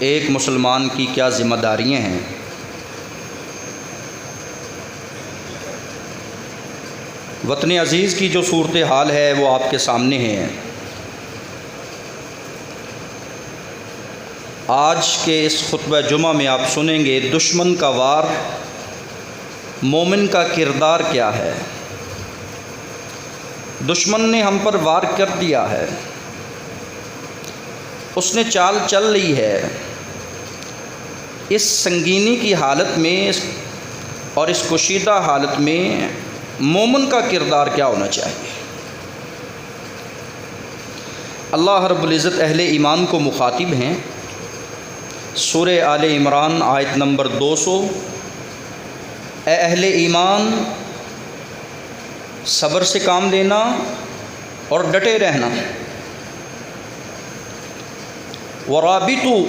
ایک مسلمان کی کیا ذمہ داریاں ہیں؟ وطن عزیز کی جو صورتحال ہے وہ آپ کے سامنے ہے۔ آج کے اس خطبہ جمعہ میں آپ سنیں گے دشمن کا وار، مومن کا کردار کیا ہے۔ دشمن نے ہم پر وار کر دیا ہے، اس نے چال چل لی ہے۔ اس سنگینی کی حالت میں اور اس کشیدہ حالت میں مومن کا کردار کیا ہونا چاہیے؟ اللہ رب العزت اہل ایمان کو مخاطب ہیں۔ سورہ آل عمران آیت نمبر 200، اے اہل ایمان، صبر سے کام لینا اور ڈٹے رہنا۔ ورابطوا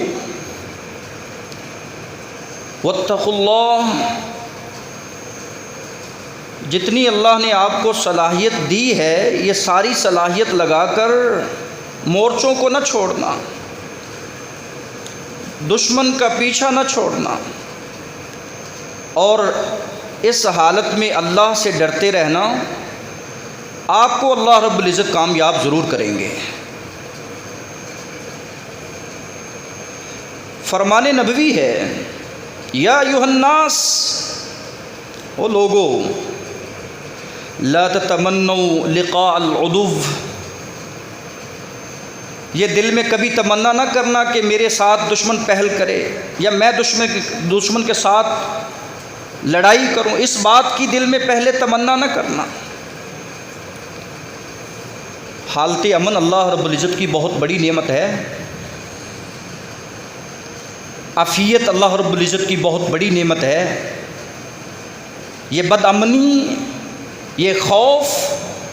واتقوا اللہ، جتنی اللہ نے آپ کو صلاحیت دی ہے یہ ساری صلاحیت لگا کر مورچوں کو نہ چھوڑنا، دشمن کا پیچھا نہ چھوڑنا، اور اس حالت میں اللہ سے ڈرتے رہنا۔ آپ کو اللہ رب العزت کامیاب ضرور کریں گے۔ فرمان نبوی ہے، یا ایھا الناس، او لوگو، لا تتمنوا لقاء العدو، یہ دل میں کبھی تمنا نہ کرنا کہ میرے ساتھ دشمن پہل کرے یا میں دشمن کے ساتھ لڑائی کروں، اس بات کی دل میں پہلے تمنا نہ کرنا۔ حالت امن اللہ رب العزت کی بہت بڑی نعمت ہے، عافیت اللہ رب العزت کی بہت بڑی نعمت ہے۔ یہ بد امنی، یہ خوف،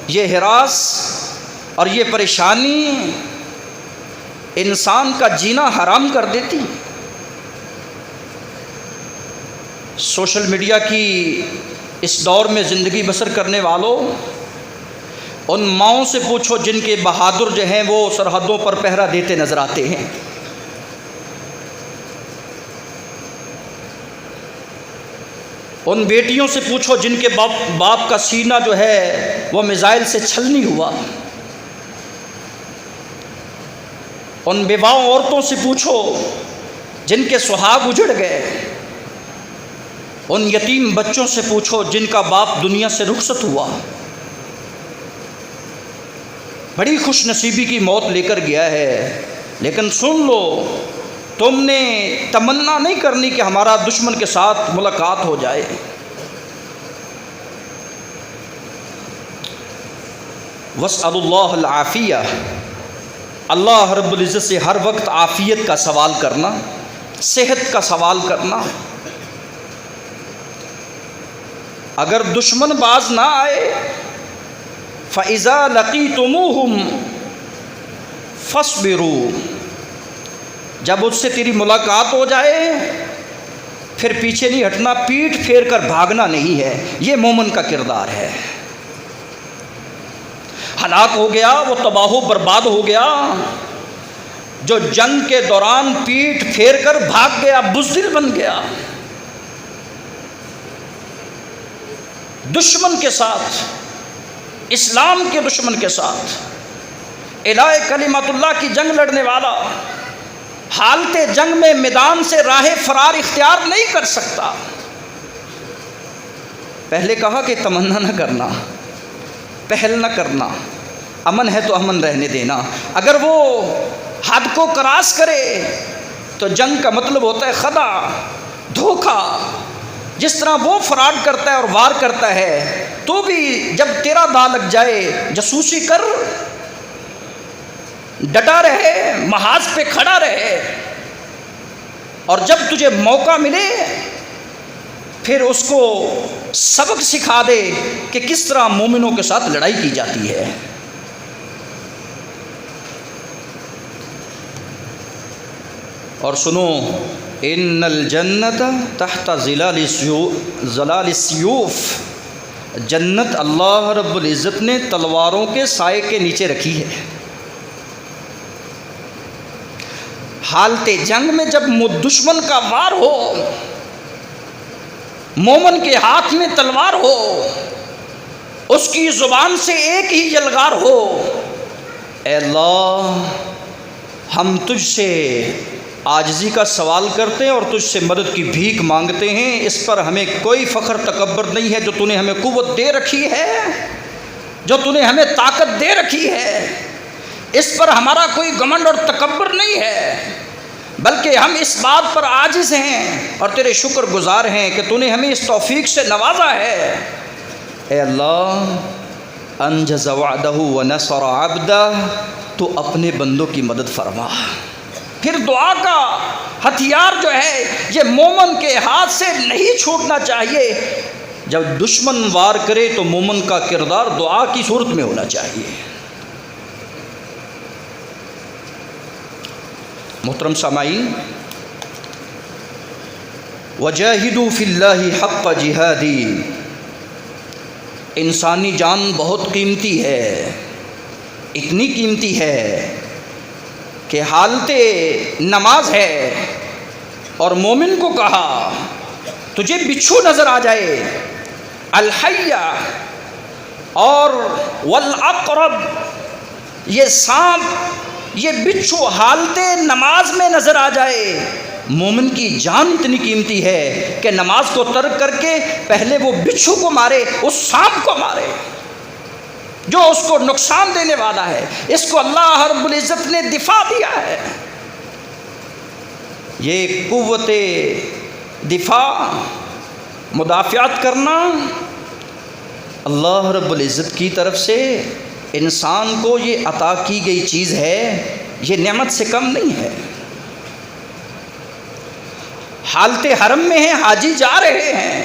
یہ ہراس اور یہ پریشانی انسان کا جینا حرام کر دیتی۔ سوشل میڈیا کی اس دور میں زندگی بسر کرنے والوں، ان ماؤں سے پوچھو جن کے بہادر جو ہیں وہ سرحدوں پر پہرا دیتے نظر آتے ہیں۔ ان بیٹیوں سے پوچھو جن کے باپ کا سینہ جو ہے وہ میزائل سے چھلنی ہوا۔ ان بیواؤں عورتوں سے پوچھو جن کے سہاگ اجڑ گئے۔ ان یتیم بچوں سے پوچھو جن کا باپ دنیا سے رخصت ہوا۔ بڑی خوش نصیبی کی موت لے کر گیا ہے، لیکن سن لو، تم نے تمنا نہیں کرنی کہ ہمارا دشمن کے ساتھ ملاقات ہو جائے۔ واسألوا اللہ العافیہ، اللہ رب العزت سے ہر وقت عافیت کا سوال کرنا، صحت کا سوال کرنا۔ اگر دشمن باز نہ آئے، فَإِذَا لَقِيتُمُوهُمْ فَاصْبِرُوا، جب اس سے تیری ملاقات ہو جائے پھر پیچھے نہیں ہٹنا، پیٹھ پھیر کر بھاگنا نہیں ہے۔ یہ مومن کا کردار ہے۔ ہلاک ہو گیا، وہ تباہ و برباد ہو گیا جو جنگ کے دوران پیٹھ پھیر کر بھاگ گیا، بزدل بن گیا۔ دشمن کے ساتھ، اسلام کے دشمن کے ساتھ اعلاء کلمت اللہ کی جنگ لڑنے والا حالت جنگ میں میدان سے راہ فرار اختیار نہیں کر سکتا۔ پہلے کہا کہ تمنا نہ کرنا، پہل نہ کرنا، امن ہے تو امن رہنے دینا۔ اگر وہ حد کو کراس کرے تو جنگ کا مطلب ہوتا ہے خدع، دھوکہ۔ جس طرح وہ فراڈ کرتا ہے اور وار کرتا ہے، تو بھی جب تیرا داء لگ جائے جاسوسی کر، ڈٹا رہے، محاذ پہ کھڑا رہے، اور جب تجھے موقع ملے پھر اس کو سبق سکھا دے کہ کس طرح مومنوں کے ساتھ لڑائی کی جاتی ہے۔ اور سنو، ان الجنت تحت ظلال السیوف، جنت اللہ رب العزت نے تلواروں کے سائے کے نیچے رکھی ہے۔ حالت جنگ میں جب دشمن کا وار ہو، مومن کے ہاتھ میں تلوار ہو، اس کی زبان سے ایک ہی یلغار ہو، اے اللہ ہم تجھ سے عاجزی کا سوال کرتے ہیں اور تجھ سے مدد کی بھیک مانگتے ہیں، اس پر ہمیں کوئی فخر تکبر نہیں ہے جو تو نے ہمیں قوت دے رکھی ہے، جو تو نے ہمیں طاقت دے رکھی ہے، اس پر ہمارا کوئی گھمنڈ اور تکبر نہیں ہے، بلکہ ہم اس بات پر عاجز ہیں اور تیرے شکر گزار ہیں کہ تو نے ہمیں اس توفیق سے نوازا ہے۔ اے اللہ انجز وعدہ ونصر عبدہ، تو اپنے بندوں کی مدد فرما۔ پھر دعا کا ہتھیار جو ہے یہ مومن کے ہاتھ سے نہیں چھوٹنا چاہیے، جب دشمن وار کرے تو مومن کا کردار دعا کی صورت میں ہونا چاہیے۔ محترم سامعین، وجاہدوا فی اللہ حق جہادی، انسانی جان بہت قیمتی ہے، اتنی قیمتی ہے کہ حالت نماز ہے اور مومن کو کہا تجھے بچھو نظر آ جائے، الحیہ اور والعقرب، یہ سانپ یہ بچھو حالت نماز میں نظر آ جائے، مومن کی جان اتنی قیمتی ہے کہ نماز کو ترک کر کے پہلے وہ بچھو کو مارے، اس سانپ کو مارے جو اس کو نقصان دینے والا ہے۔ اس کو اللہ رب العزت نے دفاع دیا ہے۔ یہ قوت دفاع، مدافعت کرنا اللہ رب العزت کی طرف سے انسان کو یہ عطا کی گئی چیز ہے، یہ نعمت سے کم نہیں ہے۔ حالت حرم میں ہیں، حاجی جا رہے ہیں،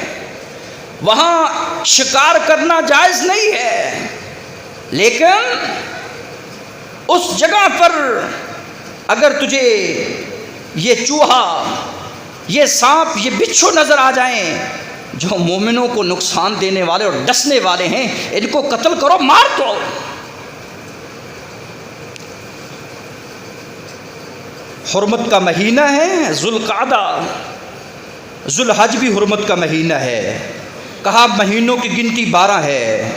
وہاں شکار کرنا جائز نہیں ہے، لیکن اس جگہ پر اگر تجھے یہ چوہا، یہ سانپ، یہ بچھو نظر آ جائیں جو مومنوں کو نقصان دینے والے اور ڈسنے والے ہیں، ان کو قتل کرو، مار دو۔ حرمت کا مہینہ ہے ذوالقعدہ، ذوالحج بھی حرمت کا مہینہ ہے، کہا مہینوں کی گنتی 12 ہے،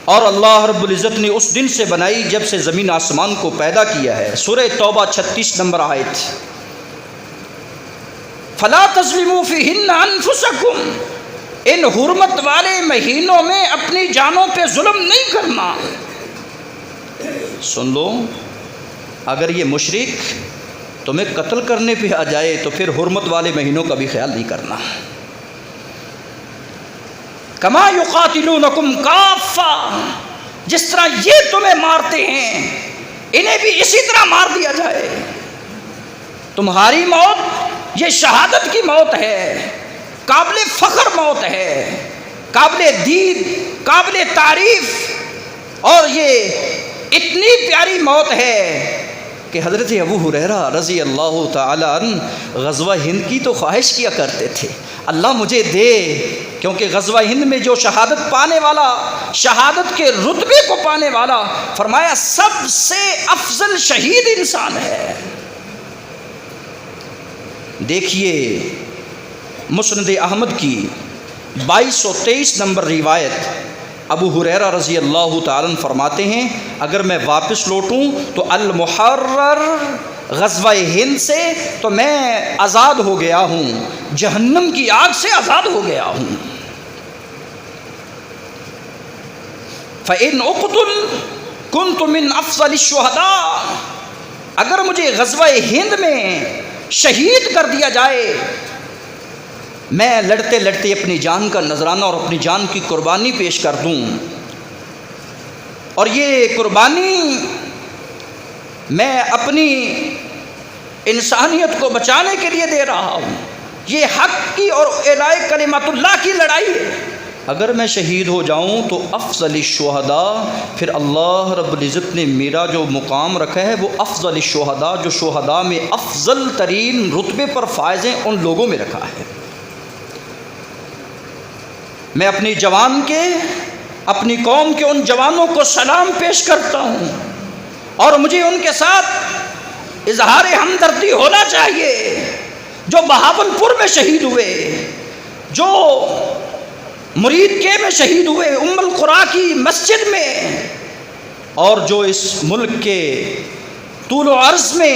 اور اللہ رب العزت نے اس دن سے بنائی جب سے زمین آسمان کو پیدا کیا ہے۔ سورہ توبہ 36 نمبر آیت، فلا تظلموا فیہن انفسکم، ان حرمت والے مہینوں میں اپنی جانوں پہ ظلم نہیں کرنا۔ سن لو، اگر یہ مشرک تمہیں قتل کرنے پہ آ جائے تو پھر حرمت والے مہینوں کا بھی خیال نہیں کرنا۔ کما یقاتلونکم کافہ، جس طرح یہ تمہیں مارتے ہیں انہیں بھی اسی طرح مار دیا جائے۔ تمہاری موت یہ شہادت کی موت ہے، قابل فخر موت ہے، قابل دید، قابل تعریف، اور یہ اتنی پیاری موت ہے کہ حضرت ابو ہریرہ رضی اللہ تعالی عنہ غزوہ ہند کی تو خواہش کیا کرتے تھے، اللہ مجھے دے، کیونکہ غزوہ ہند میں جو شہادت پانے والا، شہادت کے رتبے کو پانے والا، فرمایا سب سے افضل شہید انسان ہے۔ دیکھیے مسند احمد کی 2223 نمبر روایت، ابو ہریرہ رضی اللہ تعالیٰ عنہ فرماتے ہیں اگر میں واپس لوٹوں تو المحرر غزوہ ہند سے تو میں آزاد ہو گیا ہوں، جہنم کی آگ سے آزاد ہو گیا ہوں۔ فَإِنْ أُقْتُلْ كُنْتُ مِنْ أَفْضَلِ الشُّهَدَاءِ، اگر مجھے غزوہ ہند میں شہید کر دیا جائے، میں لڑتے لڑتے اپنی جان کا نذرانہ اور اپنی جان کی قربانی پیش کر دوں، اور یہ قربانی میں اپنی انسانیت کو بچانے کے لیے دے رہا ہوں، یہ حق کی اور اعلاء کلمات اللہ کی لڑائی ہے۔ اگر میں شہید ہو جاؤں تو افضل الشہداء، پھر اللہ رب العزت نے میرا جو مقام رکھا ہے وہ افضل الشہداء، جو شہداء میں افضل ترین رتبے پر فائز ہیں، ان لوگوں میں رکھا ہے۔ میں اپنی جوان کے، اپنی قوم کے ان جوانوں کو سلام پیش کرتا ہوں، اور مجھے ان کے ساتھ اظہار ہمدردی ہونا چاہیے، جو بہاول پور میں شہید ہوئے، جو مرید کے میں شہید ہوئے، ام القریٰ کی مسجد میں، اور جو اس ملک کے طول و عرض میں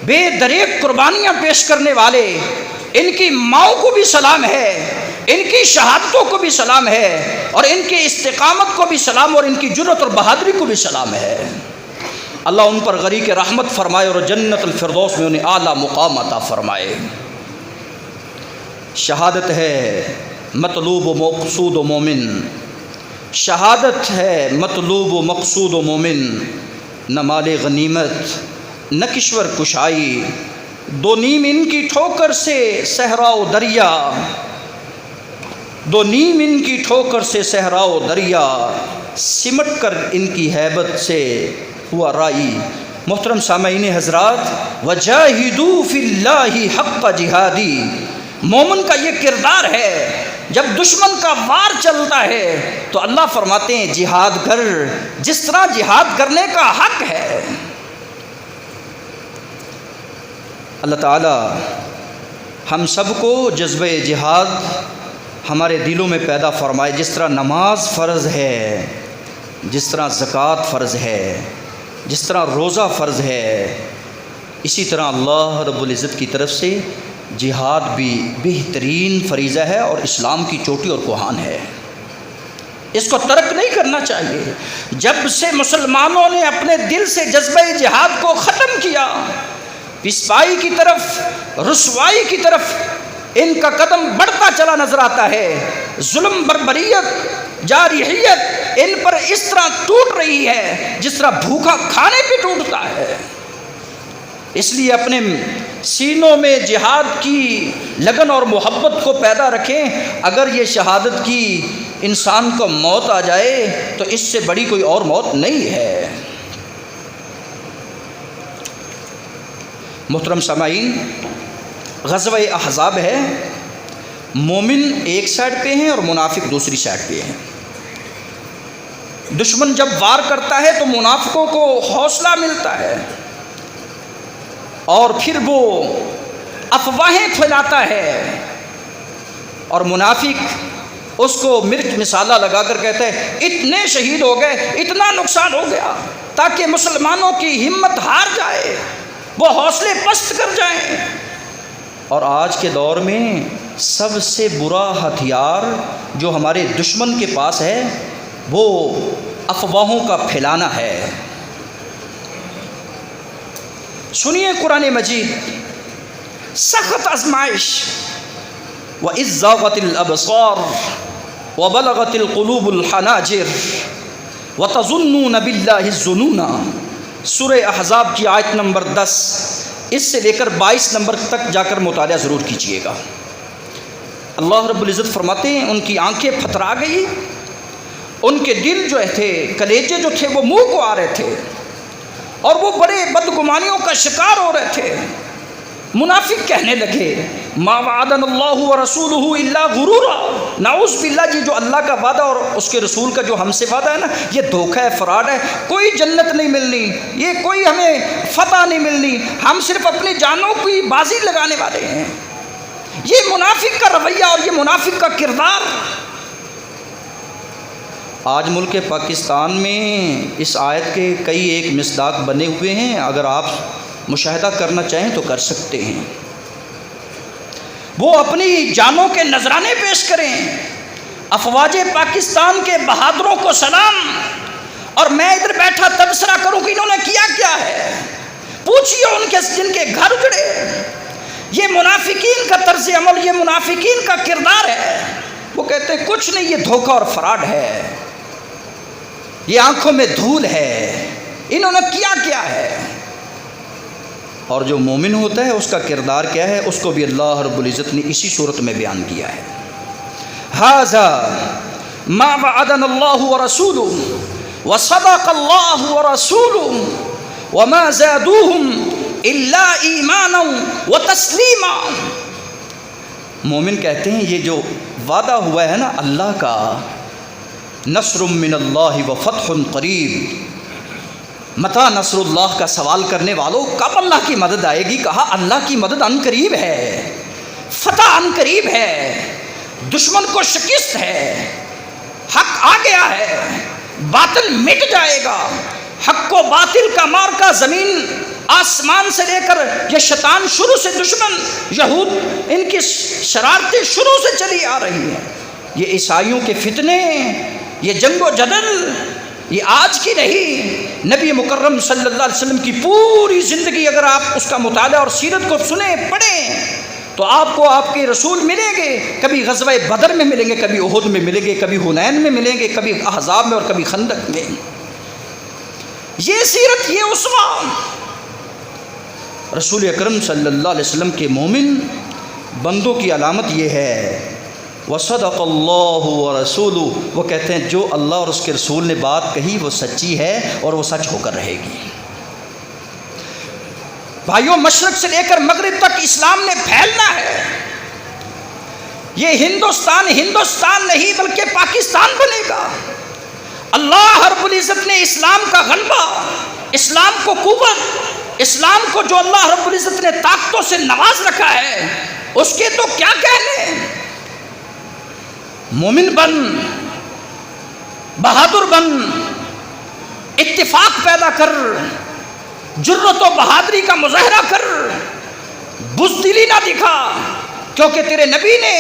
بے دریغ قربانیاں پیش کرنے والے، ان کی ماؤں کو بھی سلام ہے، ان کی شہادتوں کو بھی سلام ہے، اور ان کی استقامت کو بھی سلام، اور ان کی جرأت اور بہادری کو بھی سلام ہے۔ اللہ ان پر غریق رحمت فرمائے اور جنت الفردوس میں انہیں اعلیٰ مقام عطا فرمائے۔ شہادت ہے مطلوب و مقصود و مومن، شہادت ہے مطلوب و مقصود و مومن، نہ مال غنیمت نہ کشور کشائی، دو نیم ان کی ٹھوکر سے صحرا و دریا، دو نیم ان کی ٹھوکر سے صحرا و دریا، سمٹ کر ان کی ہیبت سے ہوا رائی۔ محترم سامعین حضرات، وجاہدوا فی اللہ حق جہادی، مومن کا یہ کردار ہے، جب دشمن کا وار چلتا ہے تو اللہ فرماتے ہیں جہاد کر، جس طرح جہاد کرنے کا حق ہے۔ اللہ تعالی ہم سب کو جذبہ جہاد ہمارے دلوں میں پیدا فرمائے، جس طرح نماز فرض ہے، جس طرح زکوٰۃ فرض ہے، جس طرح روزہ فرض ہے، اسی طرح اللہ رب العزت کی طرف سے جہاد بھی بہترین فریضہ ہے اور اسلام کی چوٹی اور کوہان ہے۔ اس کو ترک نہیں کرنا چاہیے۔ جب سے مسلمانوں نے اپنے دل سے جذبہ جہاد کو ختم کیا، پسپائی کی طرف، رسوائی کی طرف ان کا قدم بڑھتا چلا نظر آتا ہے۔ ظلم، بربریت، جارحیت ان پر اس طرح ٹوٹ رہی ہے جس طرح بھوکا کھانے پہ ٹوٹتا ہے۔ اس لیے اپنے سینوں میں جہاد کی لگن اور محبت کو پیدا رکھیں۔ اگر یہ شہادت کی انسان کو موت آ جائے تو اس سے بڑی کوئی اور موت نہیں ہے۔ محترم سامعین، غزوہ احزاب ہے، مومن ایک سائڈ پہ ہیں اور منافق دوسری سائڈ پہ ہیں۔ دشمن جب وار کرتا ہے تو منافقوں کو حوصلہ ملتا ہے، اور پھر وہ افواہیں پھیلاتا ہے، اور منافق اس کو مرچ مسالہ لگا کر کہتا ہے اتنے شہید ہو گئے، اتنا نقصان ہو گیا، تاکہ مسلمانوں کی ہمت ہار جائے، وہ حوصلے پست کر جائیں۔ اور آج کے دور میں سب سے برا ہتھیار جو ہمارے دشمن کے پاس ہے وہ افواہوں کا پھیلانا ہے۔ سنیے قرآن مجید، سخت آزمائش، وَإِذْ زَاغَتِ الْأَبْصَارُ وَبَلَغَتِ الْقُلُوبُ الْحَنَاجِرَ وَتَظُنُّونَ بِاللَّهِ الظُّنُونَ، سورہ احزاب کی آیت نمبر 10، اس سے لے کر 22 نمبر تک جا کر مطالعہ ضرور کیجیے گا۔ اللہ رب العزت فرماتے ہیں ان کی آنکھیں پھترا گئی، ان کے دل جو تھے، کلیجے جو تھے وہ منہ کو آ رہے تھے، اور وہ بڑے بدگمانیوں کا شکار ہو رہے تھے۔ منافق کہنے لگے ما وعدنا اللہ ورسولہ الا غرورا، نعوذ باللہ، یہ جو اللہ کا وعدہ اور اس کے رسول کا جو ہم سے وعدہ ہے نا، یہ دھوکہ ہے، فراڈ ہے، کوئی جنت نہیں ملنی، یہ کوئی ہمیں فتح نہیں ملنی، ہم صرف اپنی جانوں کی بازی لگانے والے ہیں۔ یہ منافق کا رویہ اور یہ منافق کا کردار آج ملک پاکستان میں اس آیت کے کئی ایک مصداق بنے ہوئے ہیں، اگر آپ مشاہدہ کرنا چاہیں تو کر سکتے ہیں۔ وہ اپنی جانوں کے نذرانے پیش کریں، افواج پاکستان کے بہادروں کو سلام، اور میں ادھر بیٹھا تبصرہ کروں کہ انہوں نے کیا کیا ہے، پوچھئے ان کے جن کے گھر اجڑے۔ یہ منافقین کا طرز عمل، یہ منافقین کا کردار ہے۔ وہ کہتے ہیں کچھ نہیں، یہ دھوکہ اور فراڈ ہے، یہ آنکھوں میں دھول ہے، انہوں نے کیا کیا ہے۔ اور جو مومن ہوتا ہے اس کا کردار کیا ہے، اس کو بھی اللہ رب العزت نے اسی صورت میں بیان کیا ہے۔ ھذا ما وعدنا اللہ ورسولہ وصدق اللہ ورسولہ وما زادوہم الا ایمانا وتسلیما۔ مومن کہتے ہیں یہ جو وعدہ ہوا ہے نا اللہ کا، نصر من اللہ وفتح قریب، متا نصر اللہ کا سوال کرنے والوں، کب اللہ کی مدد آئے گی؟ کہا اللہ کی مدد ان قریب ہے، فتح ان قریب ہے، دشمن کو شکست ہے، حق آ گیا ہے، باطل مٹ جائے گا۔ حق و باطل کا مارکا زمین آسمان سے لے کر یہ شیطان شروع سے، دشمن یہود ان کی شرارتیں شروع سے چلی آ رہی ہیں۔ یہ عیسائیوں کے فتنے، یہ جنگ و جدل، یہ آج کی نہیں، نبی مکرم صلی اللہ علیہ وسلم کی پوری زندگی اگر آپ اس کا مطالعہ اور سیرت کو سنیں پڑھیں تو آپ کو آپ کے رسول ملیں گے۔ کبھی غزوہ بدر میں ملیں گے، کبھی احد میں ملیں گے، کبھی حنین میں ملیں گے، کبھی احزاب میں اور کبھی خندق میں۔ یہ سیرت، یہ اسوہ رسول اکرم صلی اللہ علیہ وسلم کے مومن بندوں کی علامت یہ ہے۔ وصدق اللہ ورسولہ، وہ کہتے ہیں جو اللہ اور اس کے رسول نے بات کہی وہ سچی ہے اور وہ سچ ہو کر رہے گی۔ بھائیوں، مشرق سے لے کر مغرب تک اسلام نے پھیلنا ہے۔ یہ ہندوستان نہیں بلکہ پاکستان بنے گا۔ اللہ رب العزت نے اسلام کا غلبہ، اسلام کو قوت، اسلام کو جو اللہ رب العزت نے طاقتوں سے نواز رکھا ہے، اس کے تو کیا کہنے۔ مومن بن، بہادر بن، اتفاق پیدا کر، جرت و بہادری کا مظاہرہ کر، بزدلی نہ دکھا، کیونکہ تیرے نبی نے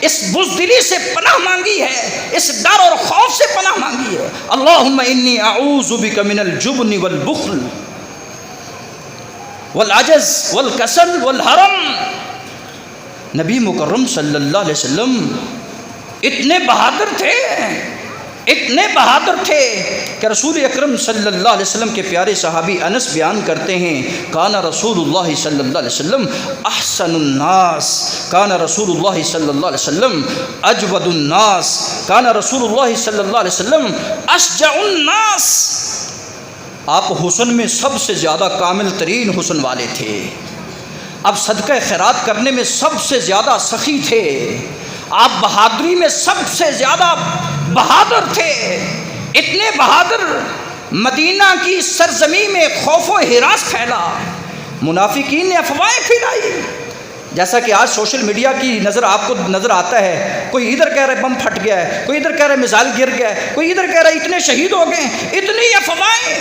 اس بزدلی سے پناہ مانگی ہے، اس ڈر اور خوف سے پناہ مانگی ہے۔ اللہم انی اعوذ بک من الجبن والبخل والعجز والکسل والحرم۔ نبی مکرم صلی اللہ علیہ وسلم اتنے بہادر تھے کہ رسول اکرم صلی اللہ علیہ وسلم کے پیارے صحابی انس بیان کرتے ہیں، کان رسول اللہ صلی اللہ علیہ وسلم احسن الناس، کان رسول اللہ صلی اللہ علیہ وسلم اجود الناس، کان رسول اللہ صلی اللہ علیہ وسلم اشجع الناس۔ آپ حسن میں سب سے زیادہ کامل ترین حسن والے تھے۔ اب صدقہ خیرات کرنے میں سب سے زیادہ سخی تھے۔ آپ بہادری میں سب سے زیادہ بہادر تھے۔ اتنے بہادر، مدینہ کی سرزمین میں خوف و ہراس پھیلا، منافقین نے افواہیں پھیلائی۔ جیسا کہ آج سوشل میڈیا کی نظر آپ کو نظر آتا ہے، کوئی ادھر کہہ رہا ہے بم پھٹ گیا ہے، کوئی ادھر کہہ رہا ہے میزائل گر گیا ہے، کوئی ادھر کہہ رہا ہے اتنے شہید ہو گئے، اتنی افواہیں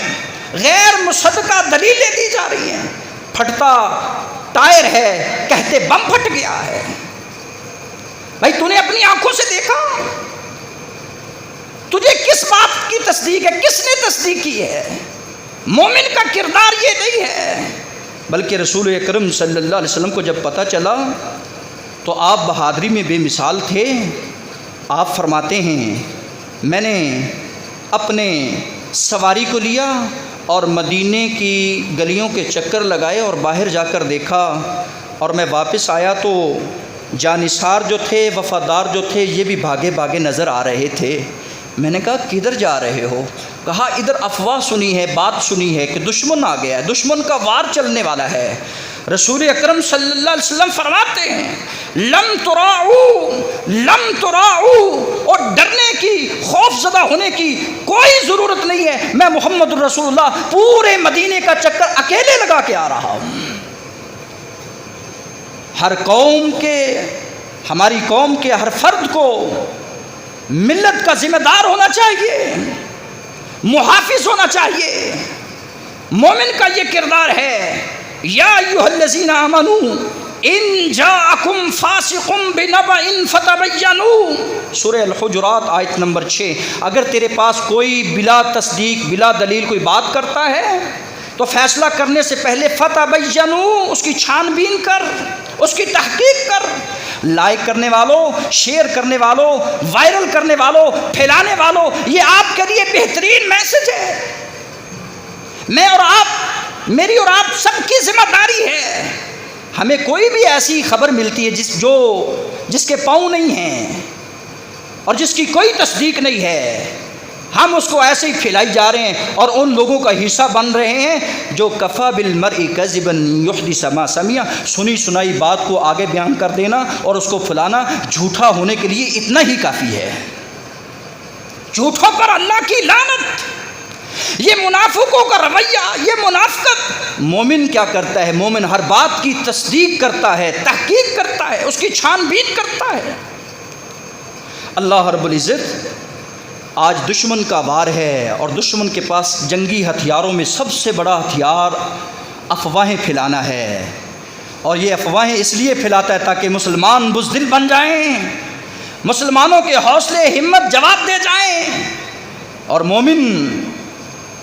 غیر مصدقہ دلیلیں دی جا رہی ہیں۔ پھٹتا ٹائر ہے، کہتے بم پھٹ گیا ہے۔ بھائی تو نے اپنی آنکھوں سے دیکھا؟ تجھے کس بات کی تصدیق ہے؟ کس نے تصدیق کی ہے؟ مومن کا کردار یہ نہیں ہے، بلکہ رسول اکرم صلی اللہ علیہ وسلم کو جب پتہ چلا تو آپ بہادری میں بے مثال تھے۔ آپ فرماتے ہیں، میں نے اپنے سواری کو لیا اور مدینے کی گلیوں کے چکر لگائے اور باہر جا کر دیکھا، اور میں واپس آیا تو جانثار جو تھے، وفادار جو تھے، یہ بھی بھاگے بھاگے نظر آ رہے تھے۔ میں نے کہا کدھر جا رہے ہو؟ کہا ادھر افواہ سنی ہے، بات سنی ہے کہ دشمن آ گیا ہے، دشمن کا وار چلنے والا ہے۔ رسول اکرم صلی اللہ علیہ وسلم فرماتے ہیں، لم تراؤ، اور ڈرنے کی، خوف زدہ ہونے کی کوئی ضرورت نہیں ہے۔ میں محمد رسول اللہ پورے مدینے کا چکر اکیلے لگا کے آ رہا ہوں۔ ہر قوم کے، ہماری قوم کے ہر فرد کو ملت کا ذمہ دار ہونا چاہیے، محافظ ہونا چاہیے۔ مومن کا یہ کردار ہے، یا ایھا الذین آمنوا ان جاءکم فاسق بنبأ فتبینوا، سورہ الحجرات آیت نمبر 6۔ اگر تیرے پاس کوئی بلا تصدیق، بلا دلیل کوئی بات کرتا ہے تو فیصلہ کرنے سے پہلے فتبینوا، اس کی چھان بین کر، اس کی تحقیق کر۔ لائک کرنے والوں، شیئر کرنے والوں، وائرل کرنے والوں، پھیلانے والوں، یہ آپ کے لیے بہترین میسج ہے۔ میں اور آپ، میری اور آپ سب کی ذمہ داری ہے۔ ہمیں کوئی بھی ایسی خبر ملتی ہے جس کے پاؤں نہیں ہیں اور جس کی کوئی تصدیق نہیں ہے، ہم اس کو ایسے ہی پھیلائی جا رہے ہیں اور ان لوگوں کا حصہ بن رہے ہیں جو کفا بالمرء کذبا یحدث ما سمع، سنی سنائی بات کو آگے بیان کر دینا اور اس کو پھیلانا جھوٹا ہونے کے لیے اتنا ہی کافی ہے۔ جھوٹوں پر اللہ کی لعنت۔ یہ منافقوں کا رویہ، یہ منافقت۔ مومن کیا کرتا ہے؟ مومن ہر بات کی تصدیق کرتا ہے، تحقیق کرتا ہے، اس کی چھان بین کرتا ہے۔ اللہ رب العزت آج دشمن کا وار ہے، اور دشمن کے پاس جنگی ہتھیاروں میں سب سے بڑا ہتھیار افواہیں پھیلانا ہے، اور یہ افواہیں اس لیے پھیلاتا ہے تاکہ مسلمان بزدل بن جائیں، مسلمانوں کے حوصلے ہمت جواب دے جائیں۔ اور مومن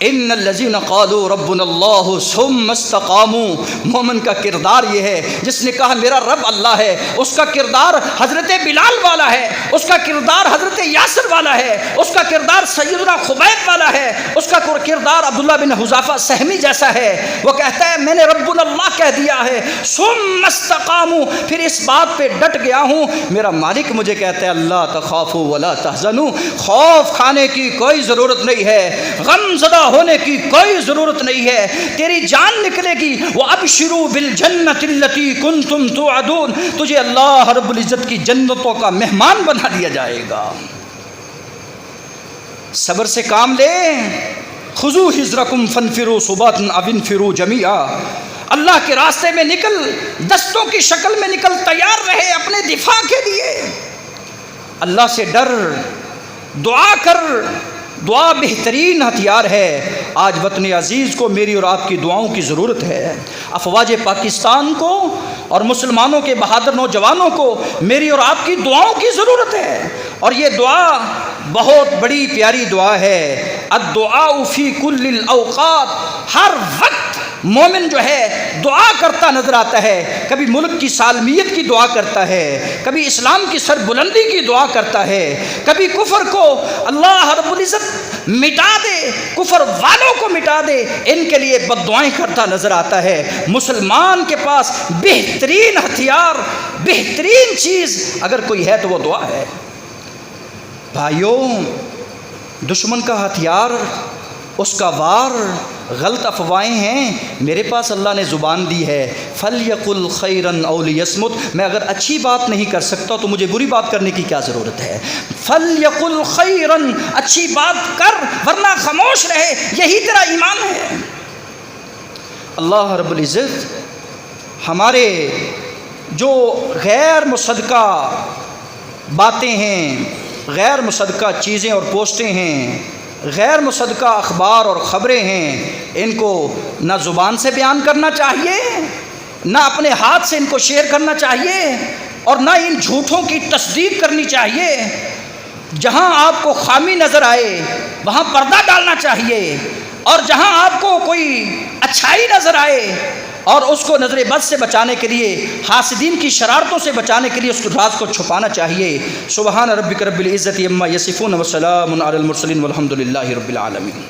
ان الذین قالوا ربنا اللہ ثم استقاموا، مومن کا کردار یہ ہے، جس نے کہا میرا رب اللہ ہے، اس کا کردار حضرت بلال والا ہے، اس کا کردار حضرت یاسر والا ہے، اس کا کردار سیدنا خبیب والا ہے، اس کا کردار عبداللہ بن حذافہ سہمی جیسا ہے۔ وہ کہتا ہے میں نے ربنا اللہ کہہ دیا ہے، ثم استقاموا، پھر اس بات پہ ڈٹ گیا ہوں، میرا مالک مجھے کہتا ہے اللہ تخافوا ولا تحزنوا، خوف کھانے کی کوئی ضرورت نہیں ہے، غم زدہ ہونے کی کوئی ضرورت نہیں ہے، تیری جان نکلے گی۔ وَأَبْشِرُوا بِالْجَنَّةِ الَّتِي كُنْتُمْ تُوعَدُونَ، تجھے اللہ رب العزت کی جنتوں کا مہمان بنا دیا جائے گا۔ صبر سے کام لے، خُذُوا حِذْرَكُمْ فَانْفِرُوا ثُبَاتًا أَوِ انْفِرُوا جَمِيعًا، اللہ کے راستے میں نکل، دستوں کی شکل میں نکل، تیار رہے اپنے دفاع کے لیے۔ اللہ سے ڈر، دعا کر، دعا بہترین ہتھیار ہے۔ آج وطن عزیز کو میری اور آپ کی دعاؤں کی ضرورت ہے، افواج پاکستان کو اور مسلمانوں کے بہادر نوجوانوں کو میری اور آپ کی دعاؤں کی ضرورت ہے، اور یہ دعا بہت بڑی پیاری دعا ہے۔ الدعاء فی کل الاوقات، ہر وقت مومن جو ہے دعا کرتا نظر آتا ہے، کبھی ملک کی سالمیت کی دعا کرتا ہے، کبھی اسلام کی سربلندی کی دعا کرتا ہے، کبھی کفر کو اللہ رب العزت مٹا دے، کفر والوں کو مٹا دے، ان کے لیے بد دعائیں کرتا نظر آتا ہے۔ مسلمان کے پاس بہترین ہتھیار، بہترین چیز اگر کوئی ہے تو وہ دعا ہے۔ بھائیوں، دشمن کا ہتھیار، اس کا وار غلط افواہیں ہیں، میرے پاس اللہ نے زبان دی ہے، فَلْيَقُلْ خَيْرًا أَوْ لِيَصْمُتْ، میں اگر اچھی بات نہیں کر سکتا تو مجھے بری بات کرنے کی کیا ضرورت ہے؟ فَلْيَقُلْ خَيْرًا، اچھی بات کر ورنہ خاموش رہے، یہی تیرا ایمان ہے۔ اللہ رب العزت ہمارے جو غیر مصدقہ باتیں ہیں، غیر مصدقہ چیزیں اور پوسٹیں ہیں، غیر مصدقہ اخبار اور خبریں ہیں، ان کو نہ زبان سے بیان کرنا چاہیے، نہ اپنے ہاتھ سے ان کو شیئر کرنا چاہیے، اور نہ ان جھوٹوں کی تصدیق کرنی چاہیے۔ جہاں آپ کو خامی نظر آئے وہاں پردہ ڈالنا چاہیے، اور جہاں آپ کو کوئی اچھائی نظر آئے اور اس کو نظر بد سے بچانے کے لیے، حاسدین کی شرارتوں سے بچانے کے لیے اس راز کو چھپانا چاہیے۔ سبحان ربک رب العزت عما یصفون وسلام علی المرسلین والحمد للہ رب العالمین۔